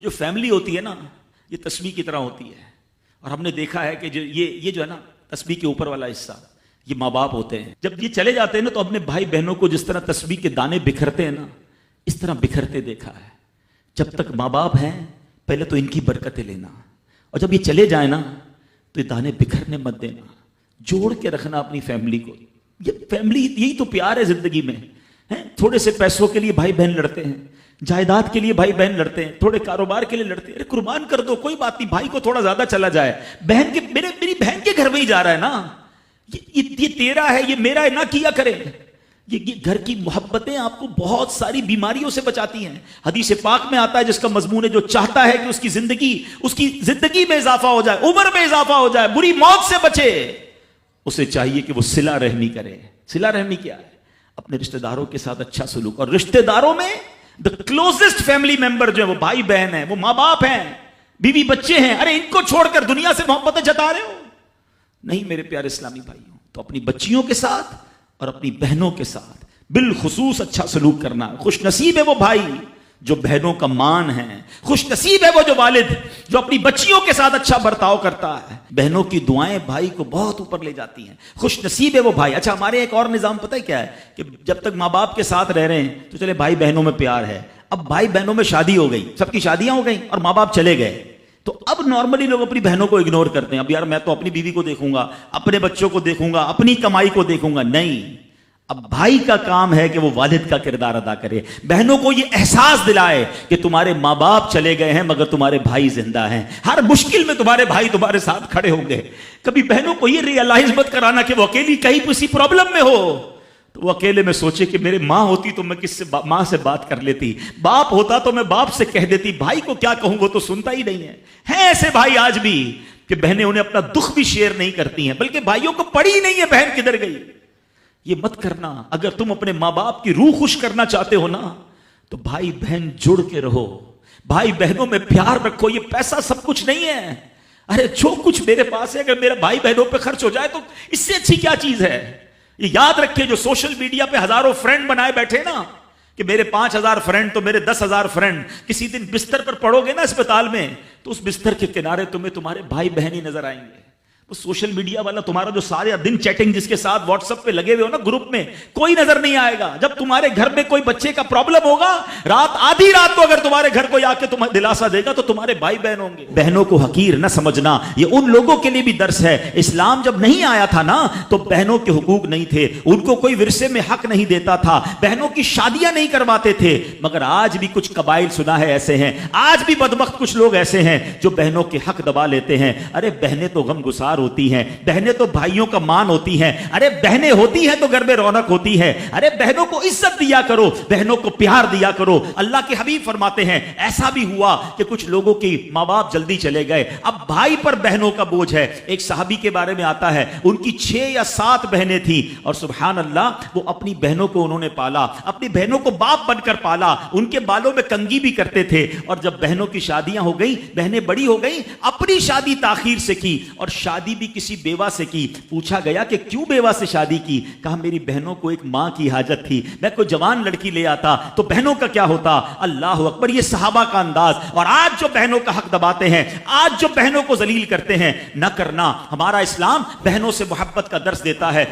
جو فیملی ہوتی ہے نا یہ تسبیح کی طرح ہوتی ہے، اور ہم نے دیکھا ہے کہ جو یہ جو ہے نا تسبیح کے اوپر والا حصہ یہ ماں باپ ہوتے ہیں. جب یہ چلے جاتے ہیں نا تو اپنے بھائی بہنوں کو جس طرح تسبیح کے دانے بکھرتے ہیں نا اس طرح بکھرتے دیکھا ہے. جب تک ماں باپ ہیں پہلے تو ان کی برکتیں لینا، اور جب یہ چلے جائیں نا تو یہ دانے بکھرنے مت دینا، جوڑ کے رکھنا اپنی فیملی کو. یہ فیملی یہی تو پیار ہے زندگی میں. تھوڑے سے پیسوں کے لیے بھائی بہن لڑتے ہیں، جائیداد کے لیے بھائی بہن لڑتے ہیں، تھوڑے کاروبار کے لیے لڑتے ہیں. ارے قربان کر دو، کوئی بات نہیں، بھائی کو تھوڑا زیادہ چلا جائے، بہن کے میری بہن کے گھر میں ہی جا رہا ہے نا، یہ تیرا ہے، یہ میرا ہے، نہ کیا کرے. یہ گھر کی محبتیں آپ کو بہت ساری بیماریوں سے بچاتی ہیں. حدیث پاک میں آتا ہے جس کا مضمون ہے جو چاہتا ہے کہ اس کی زندگی میں اضافہ ہو جائے، عمر میں اضافہ ہو جائے، بری موت سے بچے، اسے چاہیے کہ وہ صلہ رحمی کرے. صلہ رحمی کیا ہے؟ اپنے رشتہ داروں کے ساتھ اچھا سلوک. اور رشتہ داروں میں the closest family member جو ہے وہ بھائی بہن ہیں، وہ ماں باپ ہیں، بیوی بچے ہیں. ارے ان کو چھوڑ کر دنیا سے محبتیں جتا رہے ہو؟ نہیں میرے پیارے اسلامی بھائیوں. تو اپنی بچیوں کے ساتھ اور اپنی بہنوں کے ساتھ بالخصوص اچھا سلوک کرنا. خوش نصیب ہے وہ بھائی جو بہنوں کا مان ہے، خوش نصیب ہے وہ جو والد جو اپنی بچیوں کے ساتھ اچھا برتاؤ کرتا ہے. بہنوں کی دعائیں بھائی کو بہت اوپر لے جاتی ہیں. خوش نصیب ہے وہ بھائی. اچھا ہمارے ایک اور نظام پتہ ہے کیا ہے کہ جب تک ماں باپ کے ساتھ رہ رہے ہیں تو چلے بھائی بہنوں میں پیار ہے. اب بھائی بہنوں میں شادی ہو گئی، سب کی شادیاں ہو گئی اور ماں باپ چلے گئے، تو اب نارملی لوگ اپنی بہنوں کو اگنور کرتے ہیں. اب یار میں تو اپنی بیوی کو دیکھوں گا، اپنے بچوں کو دیکھوں گا، اپنی کمائی کو دیکھوں گا. نہیں، اب بھائی کا کام ہے کہ وہ والد کا کردار ادا کرے، بہنوں کو یہ احساس دلائے کہ تمہارے ماں باپ چلے گئے ہیں مگر تمہارے بھائی زندہ ہیں، ہر مشکل میں تمہارے بھائی تمہارے ساتھ کھڑے ہوں گے. کبھی بہنوں کو یہ ریئلائز مت کرانا کہ وہ اکیلی کہیں کسی پرابلم میں ہو تو وہ اکیلے میں سوچے کہ میرے ماں ہوتی تو میں ماں سے بات کر لیتی، باپ ہوتا تو میں باپ سے کہہ دیتی، بھائی کو کیا کہوں وہ تو سنتا ہی نہیں ہے. ہیں ایسے بھائی آج بھی کہ بہنیں انہیں اپنا دکھ بھی شیئر نہیں کرتی ہیں، بلکہ بھائیوں کو پڑی ہی نہیں ہے بہن کدھر گئی. یہ مت کرنا. اگر تم اپنے ماں باپ کی روح خوش کرنا چاہتے ہو نا تو بھائی بہن جڑ کے رہو، بھائی بہنوں میں پیار رکھو. یہ پیسہ سب کچھ نہیں ہے. ارے جو کچھ میرے پاس ہے اگر میرا بھائی بہنوں پہ خرچ ہو جائے تو اس سے اچھی کیا چیز ہے. یہ یاد رکھے جو سوشل میڈیا پہ ہزاروں فرینڈ بنائے بیٹھے نا کہ میرے 5,000 فرینڈ تو میرے 10,000 فرینڈ، کسی دن بستر پر پڑو گے نا اسپتال میں تو اس بستر کے کنارے تمہیں تمہارے بھائی بہن ہی نظر آئیں گے. وہ سوشل میڈیا والا تمہارا جو سارے دن چیٹنگ جس کے ساتھ واٹس ایپ پہ لگے ہوئے ہو نا گروپ میں، کوئی نظر نہیں آئے گا. جب تمہارے گھر میں کوئی بچے کا پرابلم ہوگا رات آدھی رات کو اگر تمہارے گھر کوئی آ کے تمہیں دلاسا دے گا تو تمہارے بھائی بہن ہوں گے. بہنوں کو حقیر نہ سمجھنا، یہ ان لوگوں کے لیے بھی درس ہے. اسلام جب نہیں آیا تھا نا تو بہنوں کے حقوق نہیں تھے، ان کو کوئی ورثے میں حق نہیں دیتا تھا، بہنوں کی شادیاں نہیں کرواتے تھے. مگر آج بھی کچھ قبائل سنا ہے ایسے ہیں، آج بھی بدبخت کچھ لوگ ایسے ہیں جو بہنوں کے حق دبا لیتے ہیں. ارے بہنیں تو غم گسار ہوتی ہیں، بہنیں تو بھائیوں کا مان ہوتی ہیں. ارے بہنیں ہوتی ہیں تو گھر میں رونق ہوتی ہے. ارے بہنوں کو عزت دیا کرو، بہنوں کو پیار دیا کرو. اللہ کے حبیب فرماتے ہیں ایسا بھی ہوا کہ کچھ لوگوں کی ماں باپ جلدی چلے گئے، اب بھائی پر بہنوں کا بوجھ ہے. ایک صحابی کے بارے میں آتا ہے ان کی 6 یا 7 بہنیں تھیں اور سبحان اللہ وہ اپنی بہنوں کو انہوں نے پالا، اپنی بہنوں کو باپ بن کر پالا، ان کے بالوں میں کنگھی بھی کرتے تھے. اور جب بہنوں کی شادیاں ہو گئیں، بہنیں بڑی ہو گئیں، اپنی شادی تاخیر سے کی اور شادی بھی کسی بیوہ سے کی. پوچھا گیا کہ کیوں بیوہ سے شادی کی؟ کہا میری بہنوں کو ایک ماں کی حاجت تھی، میں کوئی جوان لڑکی لے آتا تو بہنوں کا کیا ہوتا. اللہ اکبر. یہ صحابہ کا انداز. اور آج جو بہنوں کا حق دباتے ہیں، آج جو بہنوں کو ذلیل کرتے ہیں، نہ کرنا. ہمارا اسلام بہنوں سے محبت کا درس دیتا ہے.